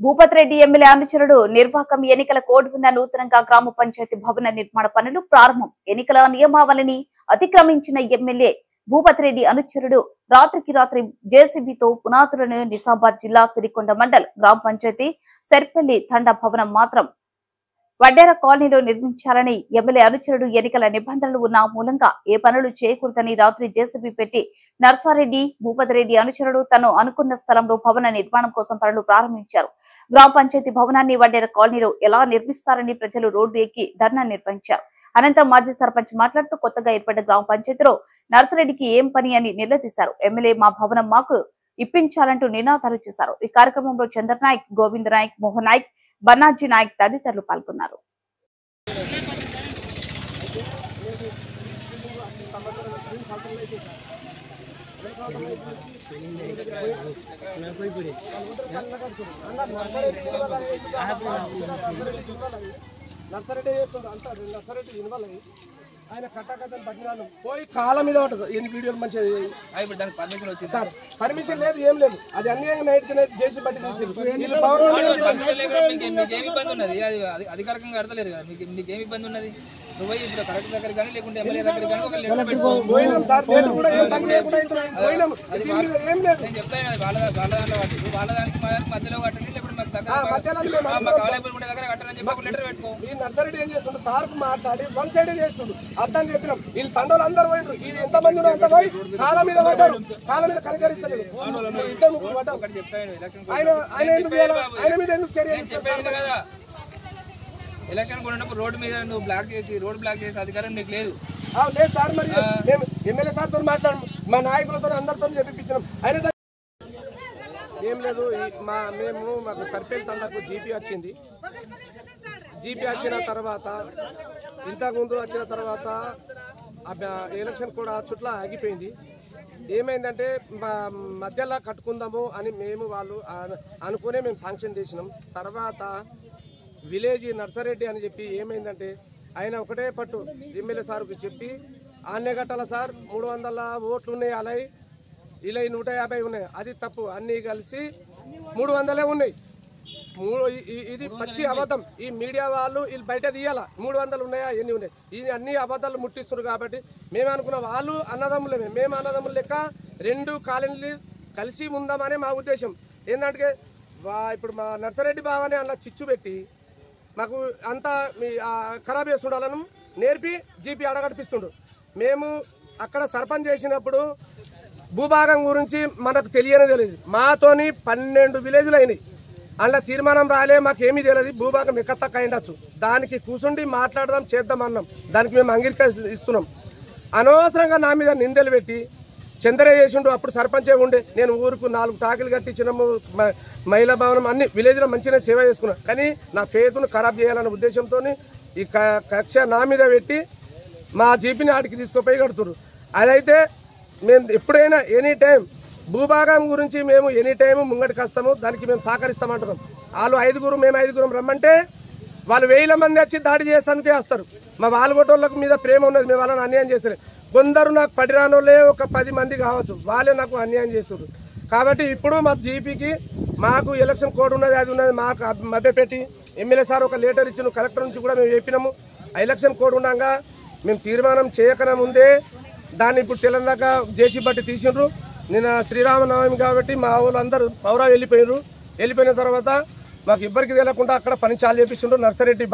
Bhupathi Reddy MLA అనుచరుడు నిర్వాహకం ఎన్నికల code ఉన్న నూతనంగా గ్రామ పంచాయతీ భవన నిర్మాణ పనులు ప్రారంభం. ఎన్నికల నియమావళిని అతిక్రమించిన ఎమ్మెల్యే భూపతిరెడ్డి అనుచరుడు రాత్రికి రాత్రి జేసీబీతో పునాదులను నిజామాబాద్ జిల్లా సిరికొండ మండల్ గ్రామ పంచాయతీ సెర్పల్లి తండా భవనం మాత్రం వడ్డేర కాలనీలో నిర్మించాలని ఎమ్మెల్యే అనుచరుడు ఎన్నికల నిబంధనలు ఉన్న మూలంగా ఏ పనులు చేయకూడదని రాత్రి జేసీబీ పెట్టి నర్సారెడ్డి భూపతిరెడ్డి అనుచరుడు తను అనుకున్న స్థలంలో భవన నిర్మాణం కోసం పనులు ప్రారంభించారు. గ్రామ పంచాయతీ భవనాన్ని వడ్డేర కాలనీలో ఎలా నిర్మిస్తారని ప్రజలు రోడ్డు ఎక్కి ధర్నా నిర్వహించారు. అనంతరం మాజీ సర్పంచ్ మాట్లాడుతూ కొత్తగా ఏర్పడ్డ గ్రామ పంచాయతీలో నర్సరెడ్డికి ఏం పని అని నిలదీశారు. ఎమ్మెల్యే మా భవనం మాకు ఇప్పించాలంటూ నినాదాలు చేశారు. ఈ కార్యక్రమంలో చంద్ర నాయక్, గోవింద్ నాయక్, మోహన్ నాయక్, బన్నాజీ నాయక్ తదితరులు పాల్గొన్నారు. నర్సరెడ్డి చేస్తుండ్రు అంతా నర్సరెడ్డి ఇన్వాల్వ్ ఆయన కట్టకథను బతినాలు పోయి కాలం మీద ఉంటుంది. ఎన్ని వీడియోలు మంచిగా దానికి పర్మిషన్ వచ్చింది సార్? పర్మిషన్ లేదు, ఏం లేదు. అది అన్ని నైట్ చేసి బట్టి అధికారికంగా అడతలేరు కదా. నీకేమి ఇబ్బంది ఉన్నది? నువ్వు ఇప్పుడు కలెక్టర్ దగ్గర కానీ లేకుంటే ఎమ్మెల్యే దగ్గర కానీ పోయినాం సార్. నేను కూడా ఏం పని చేయకుండా పోయినాం. ఏం లేదు, నేను చెప్తాను కదా. వాళ్ళ దాంట్లో వాళ్ళ దానికి మధ్యలో కట్టండి, లేకపోతే మాకు దగ్గర దగ్గర కట్టని చెప్పి లెటర్ పెట్టుకో. ఈ నర్సరెడ్డి ఏం చేస్తుండ్రు? సార్ మాట్లాడి వన్ సైడ్ చేస్తుండ్రు. అర్థం చెప్పినాం. వీళ్ళు తండ్రులు అందరూ పోయిండ్రు. ఇది ఎంత మంది ఉన్నారు అంత పోయి కాళ్ళ మీద పడ్డారు. కాళ్ళ మీద కనకరిస్తారు. ఇద్దరు ముగ్గురు పడ్డారు. ఆయన మీద ఎందుకు చర్య చెప్పాను కదా. ఎలక్షన్ కొన్నప్పుడు రోడ్డు మీద నువ్వు బ్లాక్ చేసి అధికారం నీకు లేదు. లేదు సార్. మరి మేము ఎమ్మెల్యే సార్తో మాట్లాడు, మా నాయకులతో అందరితో చెప్పించినాం. ఆయన ఏం లేదు. మాకు సర్పేల్ తండకు జీపీ వచ్చింది. జీపీ వచ్చిన తర్వాత ఇంతకుముందు వచ్చిన తర్వాత ఎలక్షన్ కూడా చుట్ల ఆగిపోయింది. ఏమైందంటే మధ్యలో కట్టుకుందాము అని వాళ్ళు అనుకునే మేము శాంక్షన్ చేసినాం. తర్వాత విలేజ్ నర్సరెడ్డి అని చెప్పి ఏమైందంటే ఆయన ఒకటే పట్టు ఎమ్మెల్యే సార్కి చెప్పి ఆన్నే కట్టాల సార్, 300 ఓట్లు ఉన్నాయి, అలా ఇలా 150 ఉన్నాయి. అది తప్పు. అన్నీ కలిసి 300 ఉన్నాయి. ఇది పచ్చి అబద్ధం. ఈ మీడియా వాళ్ళు వీళ్ళు బయట తీయాలా 300 ఉన్నాయా ఎన్ని ఉన్నాయి. ఇది అన్ని అబద్ధాలు ముట్టిస్తున్నారు. కాబట్టి మేము అనుకున్న వాళ్ళు అన్నదమ్ములమే, మేము అన్నదమ్ములు లెక్క 2 కాలనీలు కలిసి ఉందామనే మా ఉద్దేశం. ఏంటంటే ఇప్పుడు మా నర్సరెడ్డి బావని అలా చిచ్చు పెట్టి మాకు అంతా ఖరాబ్ చేస్తుండాలను నేర్పి జీపీ అడగడిపిస్తుండ్రు. మేము అక్కడ సర్పంచ్ చేసినప్పుడు భూభాగం గురించి మనకు తెలియదు. మాతోని 12 విలేజ్లు అయినాయి. అందులో తీర్మానం రాలే, మాకేమీ తెలియదు. భూభాగం ఎక్కతక్క అయిండొచ్చు. దానికి కూర్చుండి మాట్లాడదాం, చేద్దాం అన్నాం. దానికి మేము అంగీకరిస్తున్నాం. అనవసరంగా నా మీద నిందలు పెట్టి చంద్రయ్య చేసిండు. అప్పుడు సర్పంచే ఉండే. నేను ఊరుకు 4 టాకులు కట్టించినాము. మహిళా భవనం అన్ని విలేజ్లో మంచిగా సేవ చేసుకున్నాను. కానీ నా ఫేత్ను ఖరాబ్ చేయాలనే ఉద్దేశంతో ఈ కక్ష నా మీద పెట్టి మా జీపీని ఆడికి తీసుకుపోయి కడుతున్నారు. అదైతే మేము ఎప్పుడైనా ఎనీ టైం భూభాగం గురించి మేము ఎనీ టైం ముంగటికి వస్తాము. దానికి మేము సహకరిస్తామంటున్నాం. వాళ్ళు 5గురు, మేము 5గురం రమ్మంటే వాళ్ళు 1000 మంది వచ్చి దాడి చేస్తానికే వస్తారు. మా వాల్గొట్టోళ్ళకు మీద ప్రేమ ఉన్నది. మేము వాళ్ళని అన్యాయం చేస్తారు. కొందరు నాకు పడిరానోళ్ళే ఒక 10 మంది కావచ్చు, వాళ్ళే నాకు అన్యాయం చేస్తారు. కాబట్టి ఇప్పుడు మా జీపీకి మాకు ఎలక్షన్ కోడ్ ఉన్నది, అది ఉన్నది మాకు మభ్యపెట్టి ఎమ్మెల్యే సార్ ఒక లెటర్ ఇచ్చిన కలెక్టర్ నుంచి కూడా మేము చెప్పినాము. ఆ ఎలక్షన్ కోడ్ ఉండగా మేము తీర్మానం చేయకనే ముందే దాన్ని ఇప్పుడు తెలంగాణ జేసీ బట్టి తీసిండ్రు. నిన్న శ్రీరామనవమి కాబట్టి మా వాళ్ళందరూ పౌరా వెళ్ళిపోయిన తర్వాత మాకు ఇబ్బరికి తెలియకుండా అక్కడ పని చాలు చేపించిండ్రు. నర్సరెడ్డి